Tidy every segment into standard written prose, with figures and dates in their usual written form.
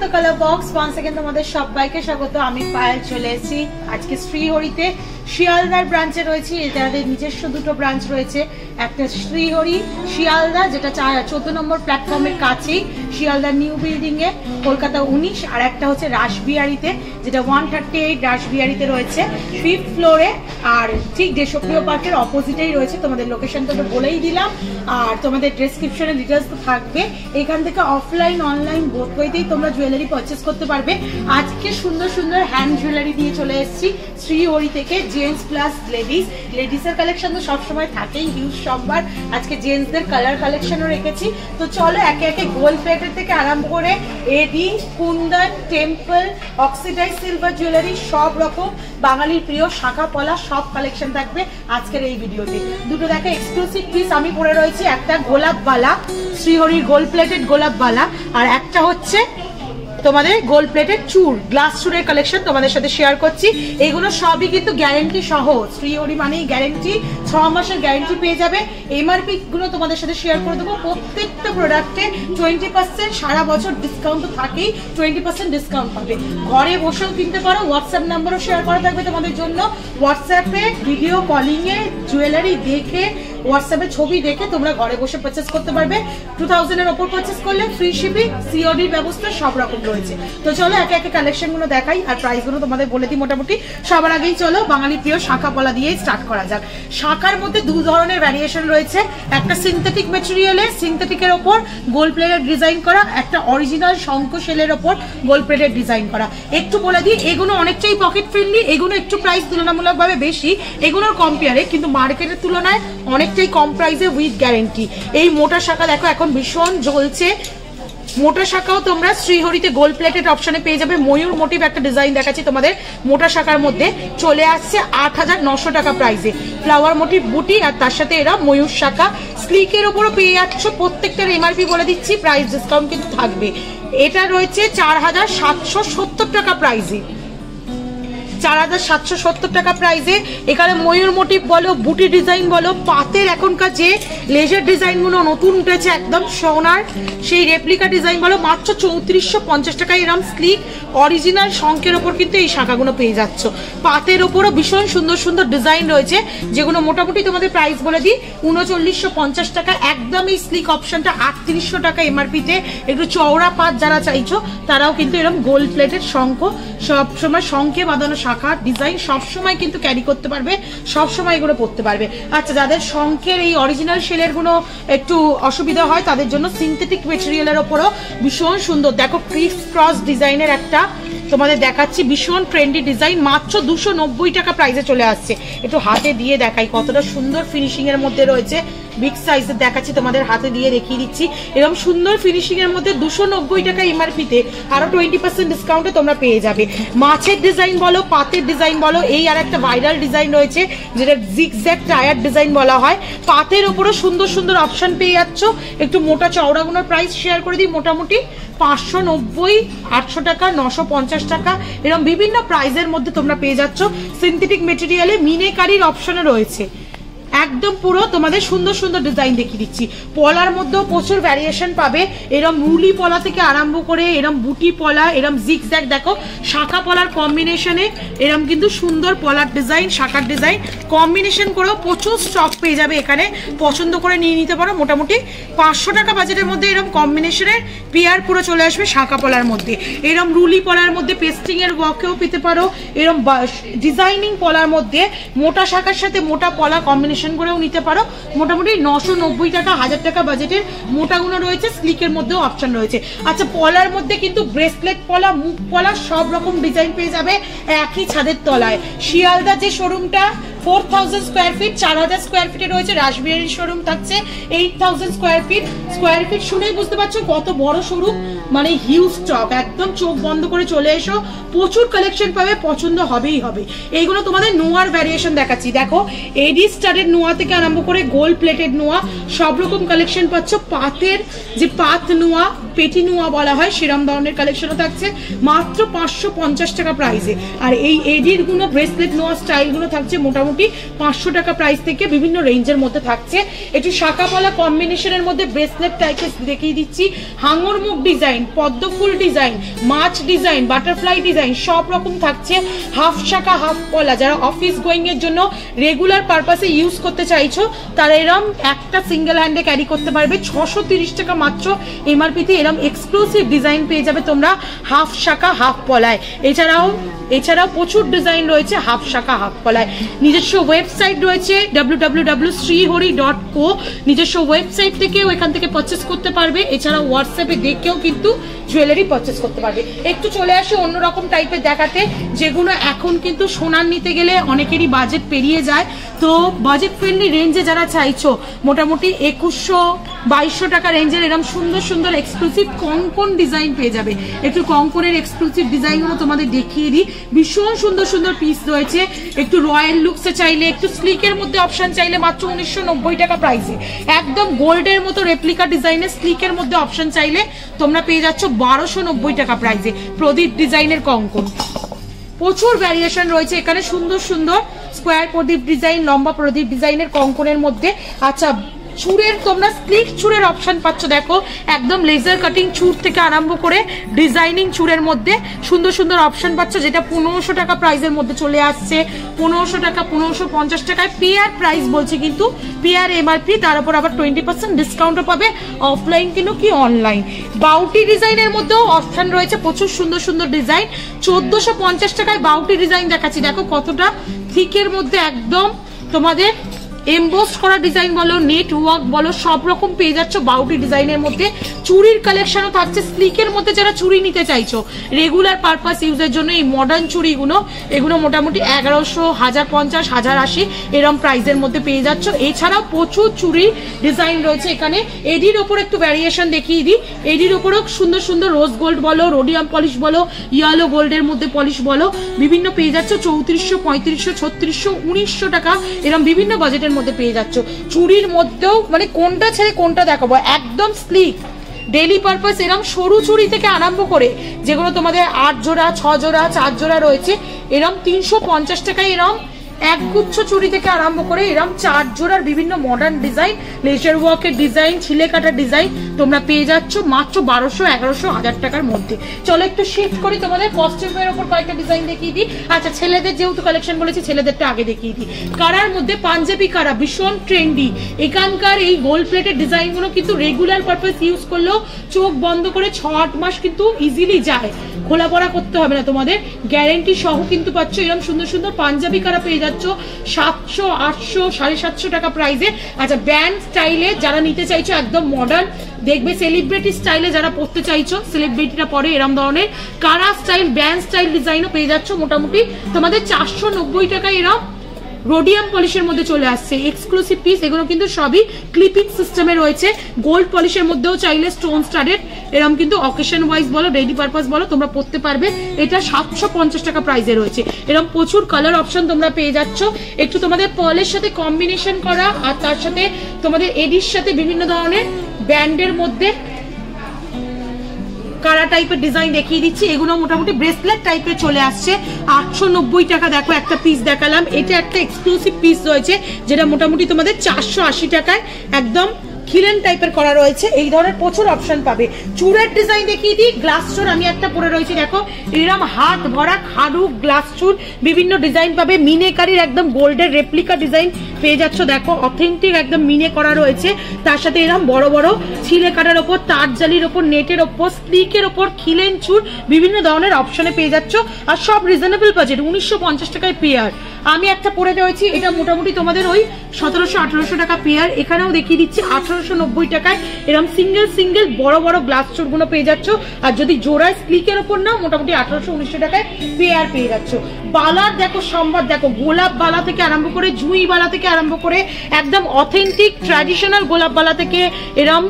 The colour box once again তোমাদের সবাইকে স্বাগত। আমি পায়েল চলে এসেছি আজকে শ্রীহরিতে। শিয়ালদার ব্রাঞ্চে রয়েছি। এদের নিজস্ব দুটো ব্রাঞ্চ রয়েছে, একটা শ্রীহরি শিয়ালদা যেটা 14 নম্বর প্ল্যাটফর্মের কাছেই শিয়ালদা নিউ বিল্ডিং এ কলকাতা 19, আর একটা হচ্ছে রাসবিহারিতে যেটা 138 রাসবিহারিতে রয়েছে 5th ফ্লোরে, আর ঠিক দেশপ্রিয় পার্কের অপোজিটেই রয়েছে। তোমাদের লোকেশনটা তো বলেই দিলাম, আর তোমাদের ডেসক্রিপশনে ডিটেলস তো থাকবে। এখান থেকে অফলাইন অনলাইন বোথ ওয়েতেই তোমরা জুয়েলারি পারচেস করতে পারবে। আজকে সুন্দর সুন্দর হ্যান্ড জুয়েলারি দিয়ে চলে এসেছি শ্রীহরি থেকে, জেন্টস প্লাস লেডিস। লেডিসের কালেকশন তো সবসময় থাকেই হিউজ সম্ভার, আজকে জেন্টসদের কালার কালেকশনও রেখেছি। তো চলো একে একে গোল্ড প্লেটের থেকে আরম্ভ করে AD, kundan, temple, oxidise silver jewellery সব রকম বাঙালির প্রিয় শাখা পলা সব কালেকশন থাকবে আজকের এই ভিডিওতে। দুটো দেখো এক্সক্লুসিভ পিস আমি পরে রয়েছি, একটা গোলাপ বালা শ্রীহরির গোল্ড প্লেটেড গোলাপ বালা, আর একটা হচ্ছে তোমাদের গোল্ড প্লেটেড চুর গ্লাস চুরের কালেকশন তোমাদের সাথে শেয়ার করছি। এগুলো সবই কিন্তু গ্যারেন্টি সহ, শ্রীহরি মানেই গ্যারেন্টি, 6 মাসের গ্যারেন্টি পেয়ে যাবে। এমআরপি গুলো তোমাদের সাথে শেয়ার করে দেবো। প্রত্যেকটা প্রোডাক্টে 20% সারা বছর ডিসকাউন্ট তো থাকেই, 20% ডিসকাউন্ট পাবে। ঘরে বসেও কিনতে পারো, হোয়াটসঅ্যাপ নাম্বারও শেয়ার করা থাকবে তোমাদের জন্য। হোয়াটসঅ্যাপে ভিডিও কলিং এ জুয়েলারি দেখে, হোয়াটসঅ্যাপে ছবি দেখে তোমরা ঘরে বসে পারচেস করতে পারবে। 2000 এর উপর পারচেস করলে ফ্রি শিপিং, সিওডির ব্যবস্থা সব রকম রয়েছে। তো চলো একে একে কালেকশন গুলো দেখাই আর প্রাইস গুলো তোমাদের বলে দিই মোটামুটি। সবার আগেই চলো বাঙালি প্রিয় শাখা পলা দিয়ে স্টার্ট করা যাক। শাখার মধ্যে দু ধরনের ভ্যারিয়েশন রয়েছে, একটা সিনথেটিক ম্যাটেরিয়ালে সিনথেটিকের ওপর গোল্ড প্লেটেড ডিজাইন করা, একটা অরিজিনাল শঙ্খ শেলের ওপর গোল্ড প্লেটেড ডিজাইন করা। একটু বলে দিই এগুলো অনেকটাই পকেট ফ্রেন্ডলি, এগুলো একটু প্রাইস তুলনামূলকভাবে বেশি এগুলোর কম্পেয়ারে, কিন্তু মার্কেটের তুলনায় অনেকটাই কম প্রাইসে উইথ গ্যারেন্টি। এই মোটা শাখা দেখো এখন ভীষণ জ্বলছে, মোটা শাখাও তোমরা শ্রীহরিতে গোল্ড প্লেটেড অপশনে পেয়ে যাবে। ময়ূর মোটিভ একটা ডিজাইন দেখাচ্ছি তোমাদের, মোটা শাখার মধ্যে চলে আসছে 8900 টাকা প্রাইসে। ফ্লাওয়ার মোটিভ বুটি আর তার সাথে এরা ময়ূর শাখা স্লিকের উপরও পেয়ে যাচ্ছ। প্রত্যেকটার এমআরপি বলে দিচ্ছি, প্রাইস ডিসকাউন্ট কিন্তু থাকবে। এটা রয়েছে 4770 টাকা প্রাইসে, 4770 টাকা প্রাইসে। এখানে ময়ূর মোটিভ বলো, বুটি ডিজাইন বলো, পাতের এখনকার যে লেজার ডিজাইন গুলো নতুন উঠেছে একদম সোনার সেই রেপ্লিকা ডিজাইন বলো, মাত্র 3450 টাকায় এরকম স্লিক অরিজিনাল শঙ্কের ওপর কিন্তু এই শাখাগুলো পেয়ে যাচ্ছ। পাতের ওপরও ভীষণ সুন্দর সুন্দর ডিজাইন রয়েছে, যেগুলো মোটামুটি তোমাদের প্রাইস বলে দিই 3950 টাকা। একদম এই স্লিক অপশনটা 3800 টাকা এমআরপিতে। একটু চওড়া পাত যারা চাইছো তারাও কিন্তু এরকম গোল্ড প্লেটেড শঙ্খ, সবসময় শঙ্খে বাঁধানো শাখার ডিজাইন সবসময় কিন্তু ক্যারি করতে পারবে, সবসময় এগুলো পরতে পারবে। আচ্ছা, যাদের শঙ্খের এই অরিজিনাল শেলের গুলো একটু অসুবিধা হয় তাদের জন্য সিনথেটিক মেটেরিয়ালের ওপরও ভীষণ সুন্দর দেখো ক্রিস ক্রস ডিজাইনের একটা তোমাদের দেখাচ্ছি, ভীষণ ট্রেন্ডি ডিজাইন, মাত্র 290 টাকা প্রাইসে চলে আসছে। একটু হাতে দিয়ে দেখাই কতটা সুন্দর ফিনিশিং এর মধ্যে রয়েছে। বিগ সাইজের দেখাচ্ছি তোমাদের, হাতে দিয়ে দেখিয়ে দিচ্ছি। এরকম সুন্দর ফিনিশিং এর মধ্যে 290 টাকা এমআরপিতে আরো 20% ডিসকাউন্টে তোমরা পেয়ে যাবে। মাছের ডিজাইন বলো, পাতের ডিজাইন বলো, এই আর একটা ভাইরাল ডিজাইন রয়েছে যেটা জিগজ্যাগ টায়ার ডিজাইন বলা হয়। পাতের উপরও সুন্দর সুন্দর অপশন পেয়ে যাচ্ছ। একটু মোটা চওড়াগুলোর প্রাইস শেয়ার করে দিই, মোটামুটি 590, 800 টাকা, 950 টাকা এরকম বিভিন্ন প্রাইজের মধ্যে তোমরা পেয়ে যাচ্ছ। সিনথেটিক মেটেরিয়ালে মিনেকারির অপশনও রয়েছে, একদম পুরো তোমাদের সুন্দর সুন্দর ডিজাইন দেখিয়ে দিচ্ছি। পলার মধ্যেও প্রচুর ভ্যারিয়েশন পাবে, এরম রুলি পলা থেকে আরম্ভ করে এরম বুটি পলা, এরম জিগজ্যাগ দেখো শাখা পলার কম্বিনেশনে এরম কিন্তু সুন্দর পলার ডিজাইন, শাখার ডিজাইন কম্বিনেশন করেও প্রচুর স্টক পেয়ে যাবে। এখানে পছন্দ করে নিয়ে নিতে পারো। মোটামুটি 500 টাকা বাজেটের মধ্যে এরম কম্বিনেশনের পেয়ার পুরো চলে আসবে শাখা পলার মধ্যে। এরম রুলি পলার মধ্যে পেস্টিং এর ওয়ার্কেও পেতে পারো, এরম ডিজাইনিং পলার মধ্যে মোটা শাখার সাথে মোটা পলা কম্বিনেশন করেও নিতে পারো। মোটামুটি 990 টাকা, 1000 টাকা বাজেটের মোটাগুলো রয়েছে, স্লিকের মধ্যেও অপশন রয়েছে। আচ্ছা, পলার মধ্যে কিন্তু ব্রেসলেট পলা, মুখ পলা সব রকম ডিজাইন পেয়ে যাবে একই ছাদের তলায়। শিয়ালদা যে শোরুমটা 4000 স্কোয়ার ফিট, 4000 স্কোয়ার ফিটে রয়েছে, রাসবিহারির শোরুম থাকছে 8000 স্কোয়ার ফিট। স্কোয়ার ফিট শুনেই বুঝতে পারছো কত বড় শোরুম, মানে হিউজ স্টক। একদম চোখ বন্ধ করে চলে এসো, প্রচুর কালেকশন পাবে, পছন্দ হবেই হবে। এইগুলো তোমাদের নোয়ার ভ্যারিয়েশন দেখাচ্ছি, দেখো এডি স্টারের নোয়া থেকে আরম্ভ করে গোল্ড প্লেটেড নোয়া সব রকম কালেকশন পাচ্ছ। পাতের যে পাত নোয়া, পেটি নোয়া বলা হয় সেরম ধরনের কালেকশনও থাকছে মাত্র 550 টাকা প্রাইসে। আর এই এডির গুলো ব্রেসলেট নোয়া স্টাইল গুলো থাকছে মোটামুটি 500 টাকা প্রাইস থেকে বিভিন্ন রেঞ্জের মধ্যে থাকছে। একটু শাখা পলা কম্বিনেশনের মধ্যে ব্রেসলেট টাইপের দেখিয়ে দিচ্ছি, হাঙর মুখ ডিজাইন ডিজাইন, পদ্মফুল ডিজাইন, মাছ ডিজাইন, বাটারফ্লাই ডিজাইন সব রকম থাকছে। হাফ শাখা হাফ পলা, যারা অফিস গোয়িং এর জন্য রেগুলার পারপাসে ইউজ করতে চাইছো তারা এরম একটা সিঙ্গেল হ্যান্ডে ক্যারি করতে পারবে। 630 টাকা মাত্র এমআরপিতে এরম এক্সক্লুসিভ ডিজাইন পেয়ে যাবে তোমরা হাফ শাখা হাফ পলায়। এছাড়াও প্রচুর ডিজাইন রয়েছে হাফ শাখা হাফ পলায়। নিজস্ব ওয়েবসাইট রয়েছে www.srihori.co, নিজস্ব ওয়েবসাইট থেকেও এখান থেকে পারচেস করতে পারবে। এছাড়াও হোয়াটসঅ্যাপে দেখেও কিন্তু জুয়েলারি পারচেস করতে পারবে। একটু চলে আসে অন্যরকম টাইপের দেখাতে, যেগুলো এখন কিন্তু সোনার নিতে গেলে অনেকেরই বাজেট পেরিয়ে যায়। তো বাজেট ফ্রেন্ডলি রেঞ্জে যারা চাইছো মোটামুটি 2100-2200 টাকা রেঞ্জের এরকম সুন্দর সুন্দর এক্সক্লুসিভ কঙ্কন ডিজাইন পেয়ে যাবে। একটু কঙ্কনের এক্সক্লুসিভ ডিজাইনগুলো তোমাদের দেখিয়ে দিই। ভীষণ সুন্দর সুন্দর পিস রয়েছে। একটু রয়্যাল লুকসে চাইলে, একটু স্লিকের মধ্যে অপশন চাইলে মাত্র 1990 টাকা প্রাইসে। একদম গোল্ডের মতো রেপ্লিকা ডিজাইনের স্লিকের মধ্যে অপশন চাইলে তোমরা পেয়ে যাচ্ছ 1290 টাকা প্রাইসে প্রদীপ ডিজাইনের কঙ্কন। প্রচুর ভ্যারিয়েশন রয়েছে এখানে, সুন্দর সুন্দর স্কোয়ার প্রদীপ ডিজাইন, লম্বা প্রদীপ ডিজাইনের কঙ্কনের মধ্যে। আচ্ছা, চুরের তোমরা স্লিক চুরের অপশন পাচ্ছ, দেখো একদম লেজার কাটিং চুর থেকে আরম্ভ করে ডিজাইনিং চুরের মধ্যে সুন্দর সুন্দর অপশন পাচ্ছ, যেটা 1500 টাকা প্রাইসের মধ্যে চলে আসছে। 1500 টাকা, 1550 টাকায় পেয়ার প্রাইস বলছে, কিন্তু পেয়ার এমআরপি, তার উপর আবার 20% ডিসকাউন্টও পাবে অফলাইন কিন্তু কি অনলাইন। বাউটি ডিজাইনের মধ্যেও অপশন রয়েছে, প্রচুর সুন্দর সুন্দর ডিজাইন। 1450 টাকায় বাউটি ডিজাইন দেখাচ্ছি, দেখো কতটা থিকের মধ্যে একদম তোমাদের এমবোস্ট করা ডিজাইন বলো, নেট ওয়ার্ক বলো, সব রকম পেয়ে যাচ্ছ বাউটি ডিজাইনের মধ্যে। চুরির কালেকশনও থাকছে স্লিকের মধ্যে, যারা চুরি নিতে চাইছো রেগুলার পারপাস ইউজের জন্য এই মডার্ন চুরিগুলো, এগুলো মোটামুটি 1100, 1050, 1080 এরকম প্রাইসের মধ্যে পেয়ে যাচ্ছ। এছাড়াও প্রচুর চুরির ডিজাইন রয়েছে এখানে। এডির ওপর একটু ভ্যারিয়েশন দেখিয়ে দিই। এডির ওপরও সুন্দর সুন্দর রোজ গোল্ড বলো, রোডিয়াম পলিশ বলো, ইয়েলো গোল্ডের মধ্যে পলিশ বলো, বিভিন্ন পেয়ে যাচ্ছ 3400, 3500, 3600, 1900 টাকা এরকম বিভিন্ন বাজেটের মধ্যে পেয়ে যাচ্ছ। চুরির মধ্যেও মানে কোনটা ছেড়ে কোনটা দেখাবো, একদম স্লিক ডেইলি পারপাস এরকম সরু চুড়ি থেকে আরম্ভ করে যেগুলো তোমাদের 8 জোড়া, 6 জোড়া, 4 জোড়া রয়েছে, এরম 350 টাকায় এরম একগুচ্ছ চুড়ি থেকে আরম্ভ করে এরম 4 জোড়ার বিভিন্ন মডার্ন ডিজাইন, লেজার ওয়ার্কের ডিজাইন, ছিলে কাটার ডিজাইন তোমরা পেয়ে যাচ্ছ মাত্র 1200, 1100, 1000 টাকার মধ্যে। চলো একটু শিফট করি, তোমাদের কস্টিউমের উপর কয়েকটা ডিজাইন দেখিয়ে দিই। আচ্ছা, ছেলেদের যেহেতু কালেকশন বলেছি ছেলেদেরটা আগে দেখিয়ে দিই। কারার মধ্যে পাঞ্জাবি কারা ভীষণ ট্রেন্ডি। এখানকার এই গোল্ড প্লেটের ডিজাইনগুলো কিন্তু রেগুলার পারপাস ইউজ করলেও চোখ বন্ধ করে 6-8 মাস কিন্তু ইজিলি যায়, খোলা পড়া করতে হবে না তোমাদের, গ্যারেন্টি সহ কিন্তু পাচ্ছ। এরকম সুন্দর সুন্দর পাঞ্জাবি কারা পেয়ে যাচ্ছ 700, 800, 750 টাকা প্রাইসে। আচ্ছা, ব্যান্ড স্টাইলে যারা নিতে চাইছো একদম মডার্ন, দেখবে সেলিব্রিটি স্টাইলে যারা পড়তে চাইছো, সেলিব্রিটিরা পরে এরকম ধরনের কারা স্টাইল, ব্যান্ড স্টাইল ডিজাইনও পেয়ে যাচ্ছ মোটামুটি তোমাদের 490 টাকায়। এরকম রোডিয়াম পলিশের মধ্যে চলে আসছে এক্সক্লুসিভ পিস, এগুলো কিন্তু সবই ক্লিপিং সিস্টেমে রয়েছে। গোল্ড পলিশের মধ্যেও চাইলে স্টোন স্টাডেড এরকম কিন্তু অকেশন ওয়াইজ বলো, ডেইলি পারপাস বলো, তোমরা পড়তে পারবে। এটা 750 টাকা প্রাইসে রয়েছে। এরকম প্রচুর কালার অপশন তোমরা পেয়ে যাচ্ছ। একটু তোমাদের পার্লের সাথে কম্বিনেশন করা, আর তার সাথে তোমাদের এডির সাথে বিভিন্ন ধরনের ব্যান্ডের মধ্যে কারা টাইপের ডিজাইন দেখিয়ে দিচ্ছি। এগুলো মোটামুটি ব্রেসলেট টাইপের চলে আসছে 890 টাকা। দেখো একটা পিস দেখালাম, এটা একটা এক্সক্লুসিভ পিস রয়েছে যেটা মোটামুটি তোমাদের 480 টাকায় একদম খিলেন টাইপের করা রয়েছে। এই ধরনের প্রচুর অপশন পাবে। চুরের ডিজাইন দেখিয়ে দিই। গ্লাস চুর আমি একটা পরে রয়েছি, দেখো এরকম হাত ভরা খাড়ু গ্লাস চুর, বিভিন্ন ডিজাইন পাবে। মিনেকারির একদম গোল্ডের রেপ্লিকা ডিজাইন পেয়ে যাচ্ছ, দেখো অথেন্টিক একদম মিনে করা রয়েছে। তার সাথে এরকম বড় বড় ছিলে কাটার ওপর, তার জালির ওপর, নেটের ওপর, স্লিকের ওপর খিলেন চুর বিভিন্ন ধরনের অপশনে পেয়ে যাচ্ছ। আর সব রিজনেবল বাজেট, 1950 টাকায় পেয়ার। আমি একটা পরে রয়েছি, এটা মোটামুটি তোমাদের ওই 1700-1800 টাকা পেয়ার। এখানেও দেখিয়ে দিচ্ছি 1890 টাকায় এরকম সিঙ্গেল সিঙ্গেল বড় বড় গ্লাস চোর গুলো পেয়ে যাচ্ছ। আর যদি জোড়ায় স্লিকের ওপর না, মোটামুটি 1800-1900 টাকায় পেয়ার পেয়ে যাচ্ছ। বালার দেখো সম্ভার, দেখো গোলাপ বালা থেকে আরম্ভ করে, জুঁই বালা থেকে আরম্ভ করে, একদম অথেন্টিক ট্র্যাডিশনাল গোলাপ বালা থেকে এরম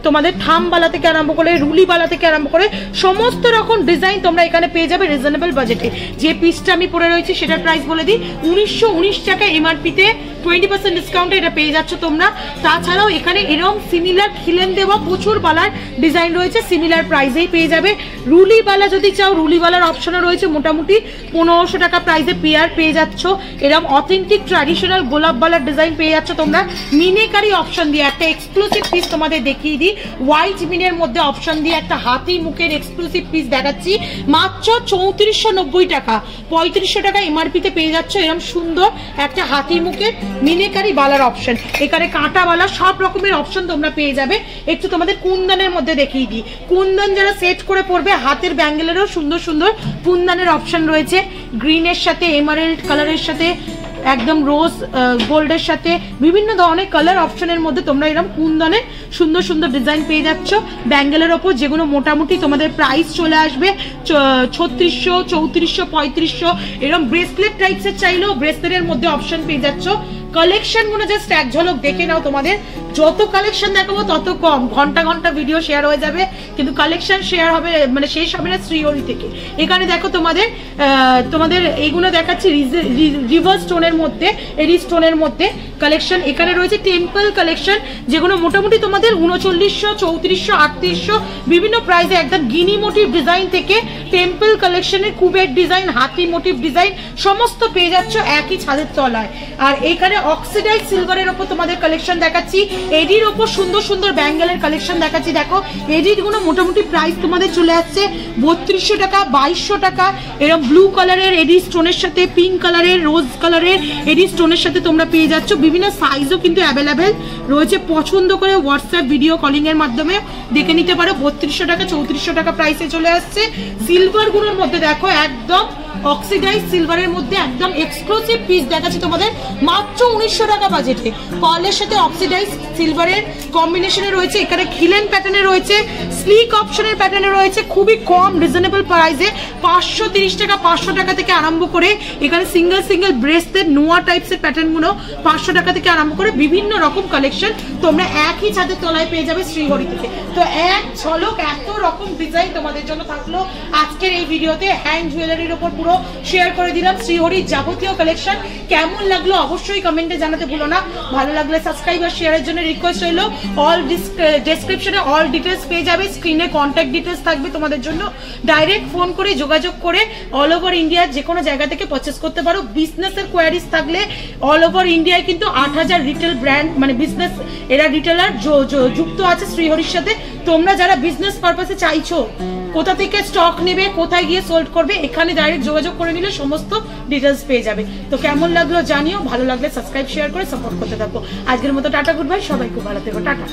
তোমাদের থামবালা থেকে আরম্ভ করে, রুলিবালা থেকে আরম্ভ করে সমস্ত রকম ডিজাইন তোমরা এখানে পেয়ে যাবে রিজনেবল বাজেটে। যে পিসটা আমি পরে রয়েছি সেটার প্রাইস বলে দিই, 1919 টাকা এমআরপিতে 20% ডিসকাউন্টে এটা পেয়ে যাচ্ছ তোমরা। তাছাড়াও এখানে এরকম সিমিলার খিলেন দেওয়া প্রচুর বালার ডিজাইন রয়েছে, সিমিলার প্রাইসেই পেয়ে যাবে। রুলিবালা যদি চাও, রুলিবালার অপশনও রয়েছে, মোটামুটি 1500 টাকা প্রাইসে পেয়ার পেয়ে যাচ্ছ। এরকম অথেন্টিক ট্র্যাডিশনাল গোলাপ বালার ডিজাইন পেয়ে যাচ্ছ তোমরা মিনেকারি অপশন দিয়ে। একটা এক্সক্লুসিভ পিস তোমাদের দেখি দেখিয়ে দিই, হোয়াইট মিনের মধ্যে অপশন দিয়ে একটা হাতি মুখের এক্সক্লুসিভ পিস দেখাচ্ছি মাত্র 3490 টাকা। 3500 টাকা এমআরপিতে পেয়ে যাচ্ছ এরকম সুন্দর একটা হাতি মুখের মিনেকারি বালার অপশন। এখানে কাঁটা বালা সব রকমের অপশন তোমরা পেয়ে যাবে। একটু তোমাদের কুন্দনের মধ্যে দেখিয়ে দিই, কুন্দন যারা সেট করে পড়বে, হাতের ব্যাঙ্গেলেরও সুন্দর সুন্দর কুন্দনের অপশন রয়েছে, গ্রিনের সাথে এমারেল্ড কালারের সাথে একদম রোজ গোল্ডের সাথে বিভিন্ন ধরনের কালার অপশনের মধ্যে তোমরা এরকম কুন্দনের সুন্দর সুন্দর ডিজাইন পেয়ে যাচ্ছ ব্যাঙ্গেলের ওপর, যেগুলো মোটামুটি তোমাদের প্রাইস চলে আসবে 3600, 3400, 3500। এরকম ব্রেসলেট টাইপসের চাইলেও ব্রেসলেটের মধ্যে অপশন পেয়ে যাচ্ছ। কালেকশন গুলো জাস্ট এক ঝলক দেখে নাও, তোমাদের যত কালেকশন দেখাবো তত কম, ঘন্টা ঘন্টা ভিডিও শেয়ার হয়ে যাবে কিন্তু কালেকশন শেয়ার হবে মানে শেষ হবে না শ্রীহরি থেকে। এখানে দেখো তোমাদের এইগুলো দেখাচ্ছি রিভার স্টোনের মধ্যে, এডি স্টোনের মধ্যে কালেকশন। এখানে রয়েছে টেম্পল কালেকশন, যেগুলো মোটামুটি তোমাদের 3900, 3400, 3800 বিভিন্ন প্রাইসে একদম গিনি মোটিভ ডিজাইন থেকে টেম্পল কালেকশনের কুবের ডিজাইন, হাতি মোটিভ ডিজাইন সমস্ত পেয়ে যাচ্ছ একই ছাদের তলায়। আর এখানে অক্সিডাইজ সিলভারের ওপর তোমাদের কালেকশন দেখাচ্ছি, এডির ওপর সুন্দর সুন্দর ব্যাঙ্গেলের কালেকশন দেখাচ্ছি। দেখো এডির গুলো মোটামুটি প্রাইস তোমাদের চলে আসছে 3200 টাকা, 2200 টাকা। এরকম ব্লু কালারের এডি স্টোনের সাথে পিঙ্ক কালারের, রোজ কালারের এডি স্টোনের সাথে তোমরা পেয়ে যাচ্ছ। বিভিন্ন সাইজও কিন্তু অ্যাভেলেবেল রয়েছে, পছন্দ করে হোয়াটসঅ্যাপ ভিডিও কলিং এর মাধ্যমে দেখে নিতে পারো। 3200 টাকা, 3400 টাকা প্রাইসে চলে আসছে। সিলভার গুলোর মধ্যে দেখো একদম অক্সিডাইজ সিলভারের মধ্যে একদম এক্সক্লুসিভ পিস দেখাচ্ছি তোমাদের মাত্র 1900 টাকা বাজেটে। পার্লের সাথে অক্সিডাইজ সিলভারের কম্বিনেশনে রয়েছে, এখানে খিলেন প্যাটার্নে রয়েছে, স্লিক অপশনের প্যাটার্নে রয়েছে, খুবই কম রিজনেবল প্রাইসে 530 টাকা, 500 টাকা থেকে আরম্ভ করে এখানে সিঙ্গেল সিঙ্গেল ব্রেসলেট নোয়া টাইপসের প্যাটার্ন গুলো 500 টাকা থেকে আরম্ভ করে বিভিন্ন রকম কালেকশন তোমরা একই ছাদের তলায় পেয়ে যাবে শ্রীহরি থেকে। তো এক ঝলক এত রকম ডিজাইন তোমাদের জন্য থাকলো আজকের এই ভিডিওতে। হ্যান্ড জুয়েলারির উপর পুরো শেয়ার করে দিলাম শ্রীহরির যাবতীয় কালেকশন। কেমন লাগলো অবশ্যই কমেন্টে জানাতে ভুলো না। ভালো লাগলে সাবস্ক্রাইব আর শেয়ারের জন্য রিকোয়েস্ট রইলো। অল ডেসক্রিপশনে অল ডিটেলস পেয়ে যাবে, স্ক্রিনে কন্ট্যাক্ট ডিটেলস থাকবে তোমাদের জন্য। ডাইরেক্ট ফোন করে যোগাযোগ করে অল ওভার ইন্ডিয়ার যে কোনো জায়গা থেকে পারচেস করতে পারো। বিজনেসের কোয়ারিজ থাকলে অল ওভার ইন্ডিয়ায় কিন্তু 8000 রিটেল ব্র্যান্ড মানে বিজনেস এরা রিটেলার যুক্ত আছে শ্রীহরির সাথে। তোমরা যারা বিজনেস পারপাসে চাইছো কোথা থেকে স্টক নেবে, কোথায় গিয়ে সোল্ড করবে, এখানে ডাইরেক্ট যোগাযোগ করে নিলে সমস্ত ডিটেলস পেয়ে যাবে। তো কেমন লাগলো জানিও, ভালো লাগলে সাবস্ক্রাইব শেয়ার করে সাপোর্ট করতে থাকো। আজকের মতো টাটা, গুড বাই, সবাই খুব ভালো থেকো, টাটা।